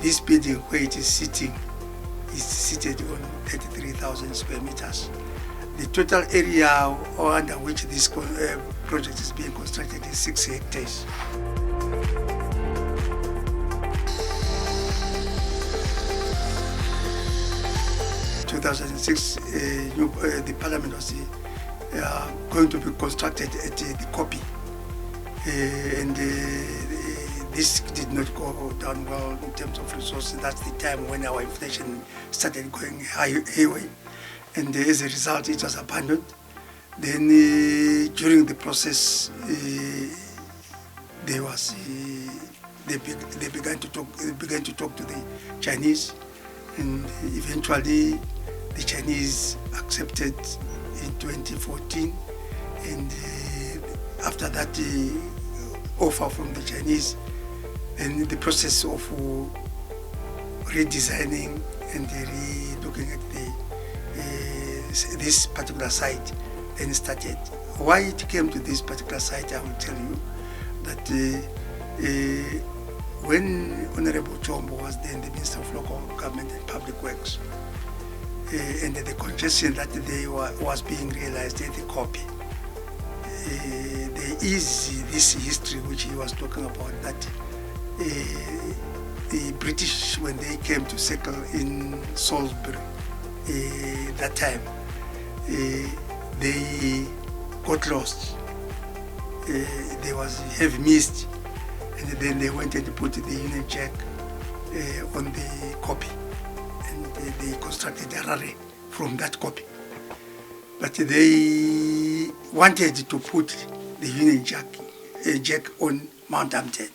this building where it is sitting is seated on 33,000 square meters. The total area under which this project is being constructed is 6 hectares. In 2006, the parliament was going to be constructed at the copy, and this did not go down well in terms of resources. That's the time when our inflation started going hayway, and as a result it was abandoned. Then during the process they began to talk to the Chinese, and eventually the Chinese accepted in 2014, and after that offer from the Chinese, then the process of redesigning and looking at this particular site then started. Why it came to this particular site, I will tell you that when Honorable Chombo was then the Minister of Local Government and Public Works, and the congestion that was being realized at the copy, there is this history which he was talking about, that the British, when they came to settle in Salisbury that time, they got lost. There was heavy mist, and then they went and put the Union Jack on the copy, and they constructed a rally from that copy. But they wanted to put the Union Jack on Mt Hampden.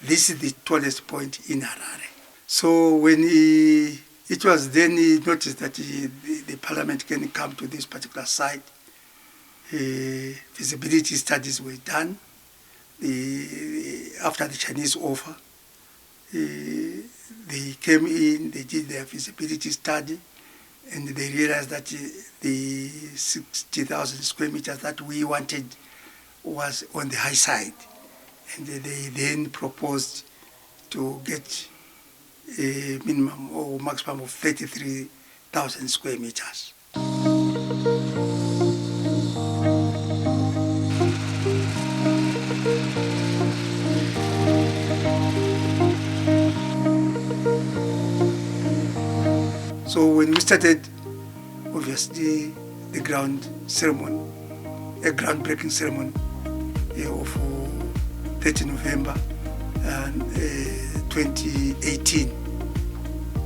This is the tallest point in Harare. So when it was then noticed that the parliament can come to this particular site, feasibility studies were done. After the Chinese offer, they came in, they did their feasibility study, and they realized that the 60,000 square meters that we wanted was on the high side. And they then proposed to get a minimum or maximum of 33,000 square meters. So when we started, obviously, the groundbreaking ceremony of 30 November 2018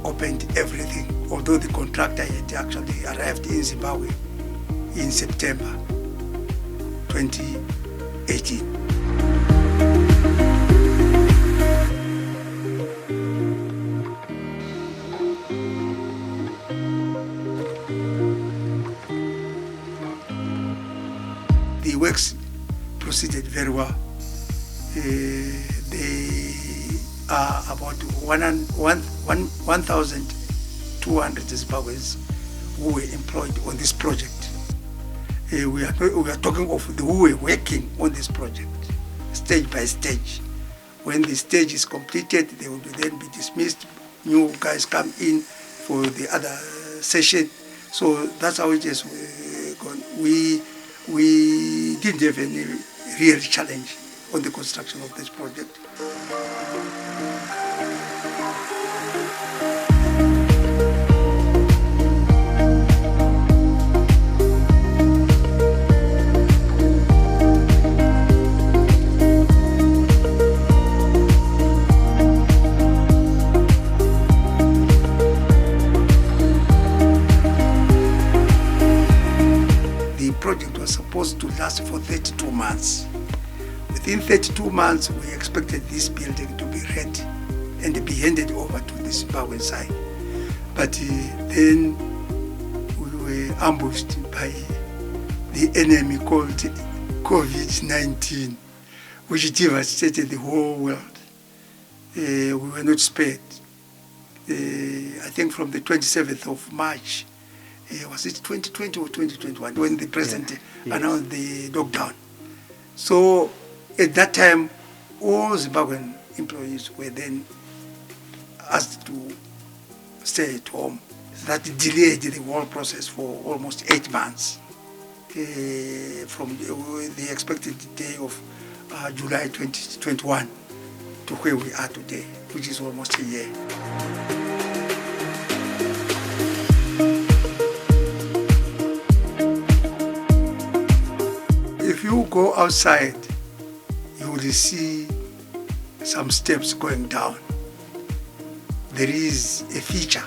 opened everything, although the contractor had actually arrived in Zimbabwe in September 2018. The works proceeded very well. They are about 1,200 Zimbabweans who were employed on this project. We are talking of who were working on this project, stage by stage. When the stage is completed, they will then be dismissed. New guys come in for the other session. So that's how it has gone. We didn't have any real challenge on the construction of this project. The project was supposed to last for 32 months. Within 32 months, we expected this building to be ready and be handed over to the Zimbabwean side. But then we were ambushed by the enemy called COVID-19, which devastated the whole world. We were not spared. I think from the 27th of March, was it 2020 or 2021, when the president announced the lockdown. So at that time, all Zimbabwean employees were then asked to stay at home. That delayed the whole process for almost 8 months, from the expected day of July 2021 to where we are today, which is almost a year. If you go outside, you will see some steps going down. There is a feature,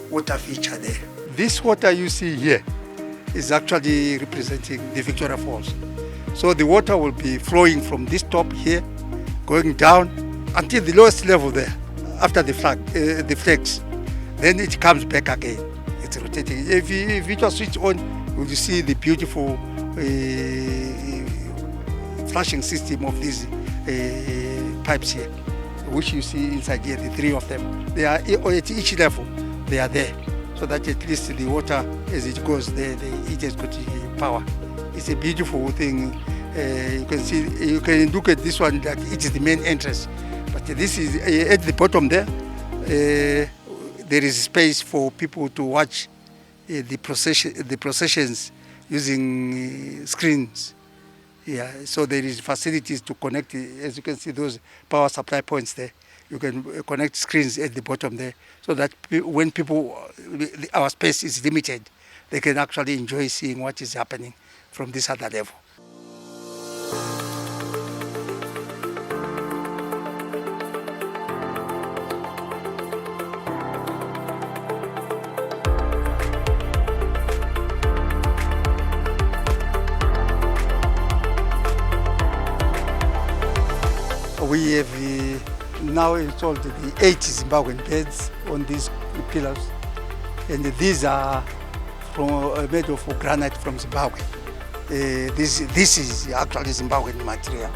water feature there. This water you see here is actually representing the Victoria Falls. So the water will be flowing from this top here, going down until the lowest level there, after the flags. Then it comes back again. It's rotating. If it was switched on, you will see the beautiful flushing system of these pipes here, which you see inside here, the 3 of them. They are at each level, they are there, so that at least the water, as it goes there, it has got power. It's a beautiful thing. You can see, you can look at this one, like it is the main entrance. But this is at the bottom there. There is space for people to watch the processions using screens. Yeah, so there is facilities to connect. As you can see, those power supply points there. You can connect screens at the bottom there, so that when people, our space is limited, they can actually enjoy seeing what is happening from this other level. We have now installed the 8 Zimbabwean beds on these pillars, and these are made of granite from Zimbabwe. This is actually Zimbabwean material,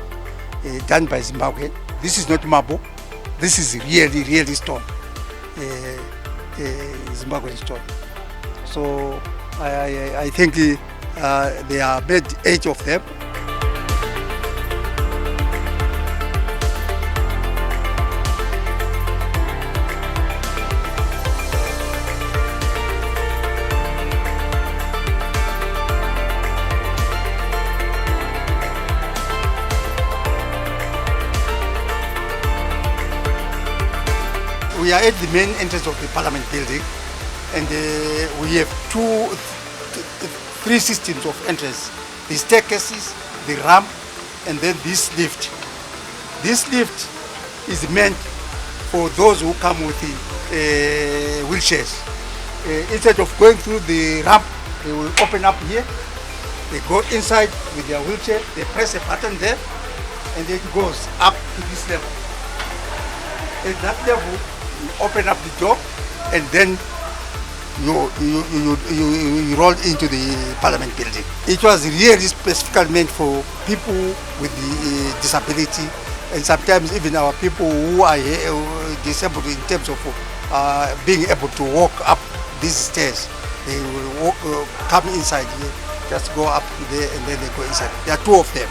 done by Zimbabwe. This is not marble. This is really stone, Zimbabwean stone. So I think they are made 8 of them. We are at the main entrance of the Parliament building, and we have 3 systems of entrance: the staircases, the ramp, and then this lift. This lift is meant for those who come with wheelchairs. Instead of going through the ramp, they will open up here. They go inside with their wheelchair. They press a button there, and it goes up to this level. At that level, you open up the door, and then you roll into the Parliament building. It was really specifically meant for people with the disability, and sometimes even our people who are disabled in terms of being able to walk up these stairs. They will come inside here, just go up there, and then they go inside. There are 2 of them.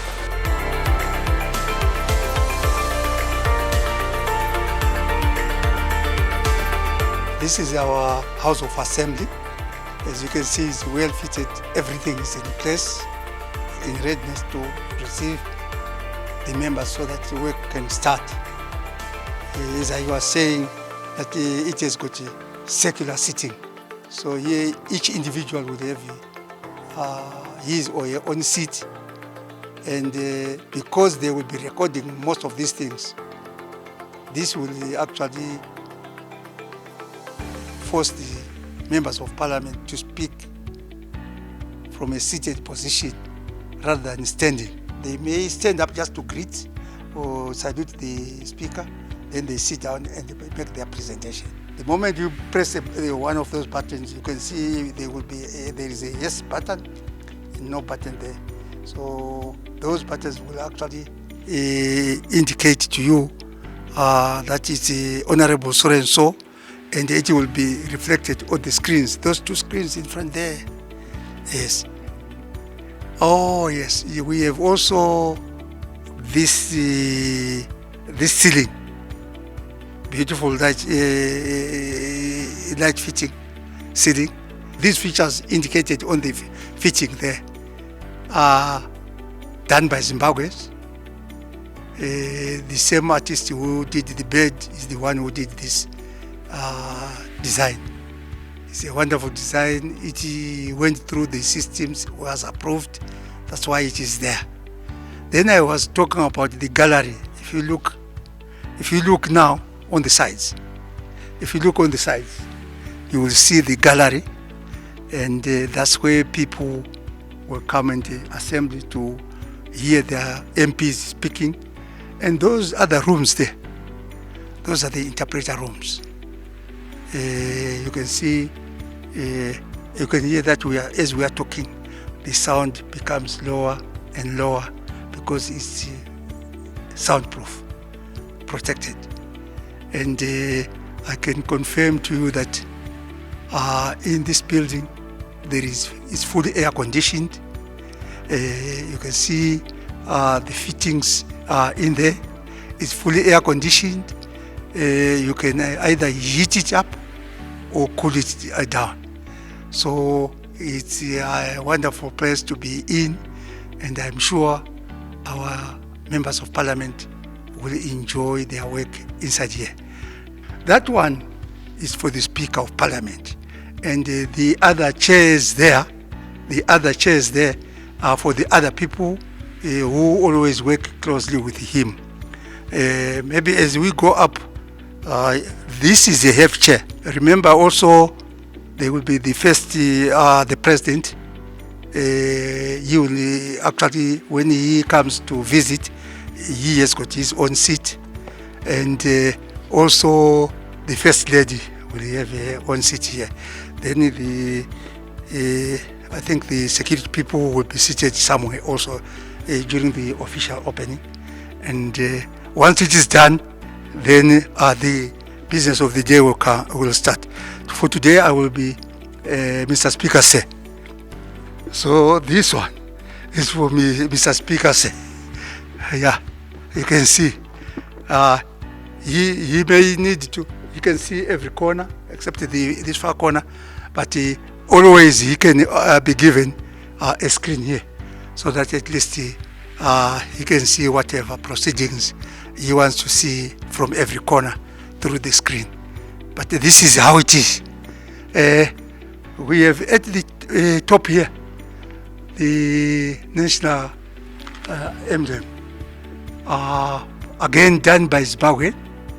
This is our House of Assembly. As you can see, it's well fitted. Everything is in place, in readiness to receive the members so that the work can start. As I was saying, that it has got a circular seating. So here, each individual would have his or her own seat. And because they will be recording most of these things, this will actually force the members of Parliament to speak from a seated position rather than standing. They may stand up just to greet or salute the speaker, then they sit down and they make their presentation. The moment you press one of those buttons, you can see there is a yes button and no button there. So those buttons will actually indicate to you that it's Honorable so and so, and it will be reflected on the screens. Those 2 screens in front there. Yes. Oh yes, we have also this ceiling. beautiful light fitting ceiling. These features indicated on the fitting there are done by Zimbabweans. The same artist who did the bed is the one who did this design. It's a wonderful design. It went through the systems, was approved. That's why it is there. Then I was talking about the gallery. If you look now on the sides, you will see the gallery, and that's where people will come and assemble to hear their MPs speaking. And those are the rooms there. Those are the interpreter rooms. You can see, you can hear that as we are talking, the sound becomes lower and lower because it's soundproof, protected. And I can confirm to you that in this building it's fully air conditioned. You can see the fittings in there. It's fully air conditioned. You can either heat it up or cool it down. So it's a wonderful place to be in, and I'm sure our members of parliament will enjoy their work inside here. That one is for the Speaker of Parliament, and the other chairs there are for the other people who always work closely with him. Maybe as we go up, this is a half chair. Remember also there will be the first, the president. He will actually, when he comes to visit, he has got his own seat, and also the first lady will have her own seat here. Then I think the security people will be seated somewhere also during the official opening. And once it is done, then the business of the day will start. For today, I will be Mr. Speaker Sir. So this one is for me, Mr. Speaker Sir. Yeah, you can see. He may need to. He can see every corner except this far corner, but always he can be given a screen here, so that at least he can see whatever proceedings he wants to see from every corner through the screen. But this is how it is. We have at the top here the national emblem, again done by Zimbabwe.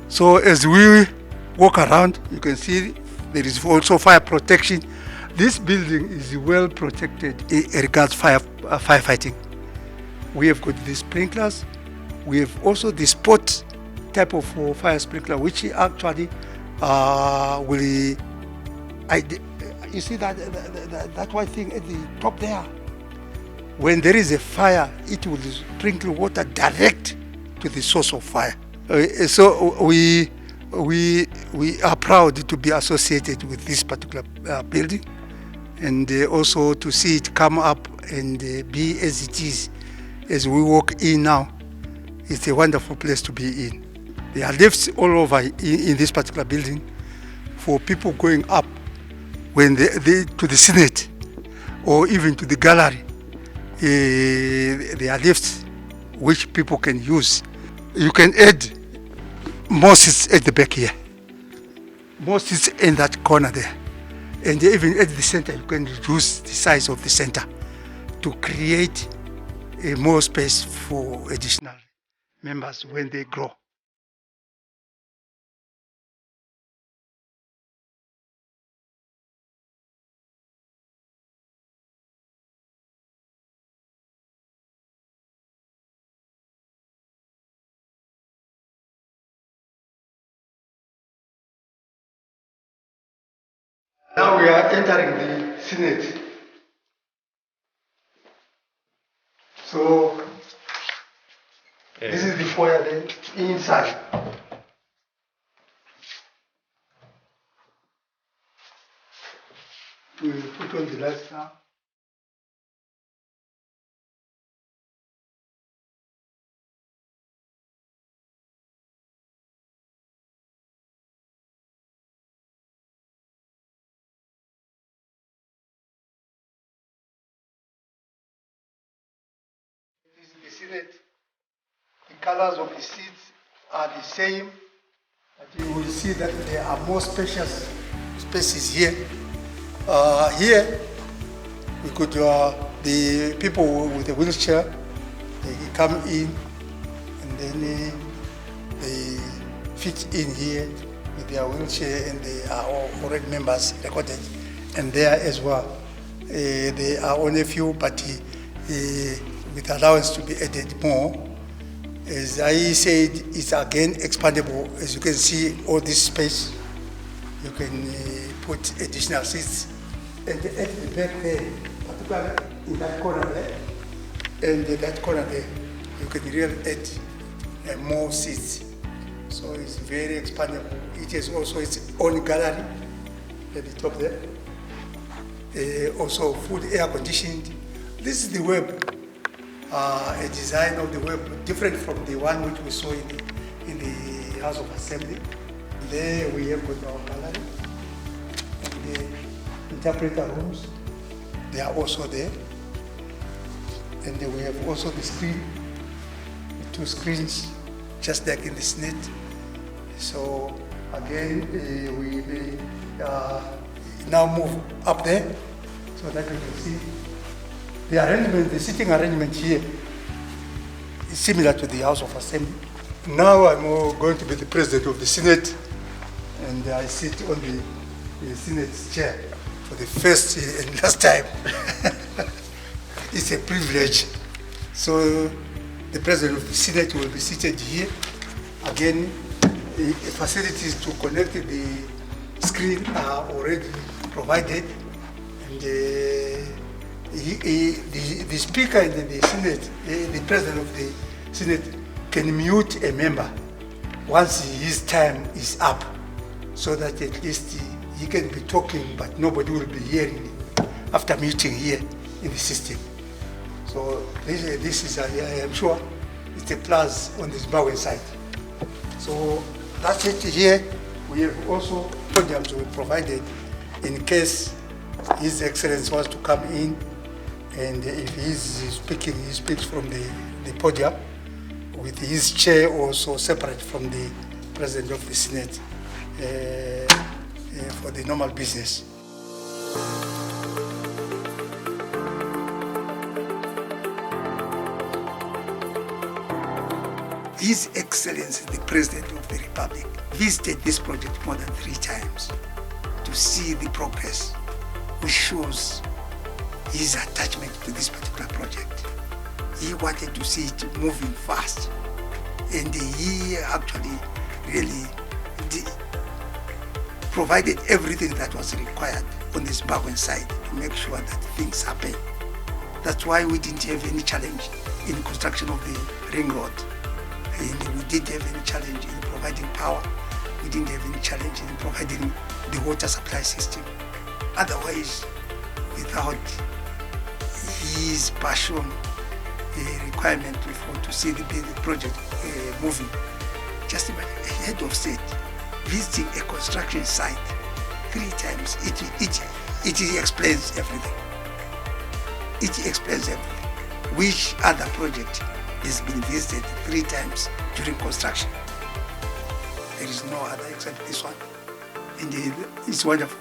So as we walk around, you can see there is also fire protection. This building is well protected in regards firefighting. We have got the sprinklers. We have also the spot type of fire sprinkler, which actually will. You see that white thing at the top there. When there is a fire, it will sprinkle water direct to the source of fire. So we are proud to be associated with this particular building, and also to see it come up and be as it is as we walk in now. It's a wonderful place to be in. There are lifts all over in this particular building for people going up when they to the Senate or even to the gallery. There are lifts which people can use. You can add more seats at the back here, more seats in that corner there, and even at the center you can reduce the size of the center to create more space for additional members when they grow. Now we are entering the Senate. So this is the foyer then inside. We put on the lights now. Senate. The colors of the seats are the same, but you will see that there are more spacious spaces here. Here, we could, the people with a wheelchair, they come in and then they fit in here with their wheelchair, and they are already members recorded. And there as well, they are only a few, but with allowance to be added more. As I said, it's again expandable. As you can see, all this space, you can put additional seats. And at the back there, particularly in that corner there, and that corner there, you can really add more seats. So it's very expandable. It has also its own gallery at the top there. Also full air conditioned. This is the web, a design of the web different from the one which we saw in the House of Assembly. There we have got our gallery. And the interpreter rooms, they are also there. And then we have also the screen, the two screens, just like in the Senate. So again, we may now move up there so that you can see the arrangement, the sitting arrangement here is similar to the House of Assembly. Now I'm going to be the president of the Senate, and I sit on the Senate's chair for the first and last time. It's a privilege. So the president of the Senate will be seated here. Again, the facilities to connect the screen are already provided, and the speaker in the Senate, the president of the Senate, can mute a member once his time is up, so that at least he can be talking, but nobody will be hearing after muting here in the system. So this is, I am sure, it's a plus on the Zimbabwean side. So that's it here. We have also podiums we provided in case His Excellency wants to come in, and if he's speaking, he speaks from the podium with his chair also separate from the President of the Senate for the normal business. His Excellency, the President of the Republic, visited this project more than 3 times to see the progress, which shows his attachment to this particular project. He wanted to see it moving fast, and he actually really provided everything that was required on the Zimbabwean side to make sure that things happen. That's why we didn't have any challenge in the construction of the ring road. And we didn't have any challenge in providing power. We didn't have any challenge in providing the water supply system. Otherwise, without his passion, the requirement to see the project moving, just imagine a head of state visiting a construction site 3 times. It explains everything. It explains everything. Which other project has been visited 3 times during construction? There is no other except this one. And it's wonderful.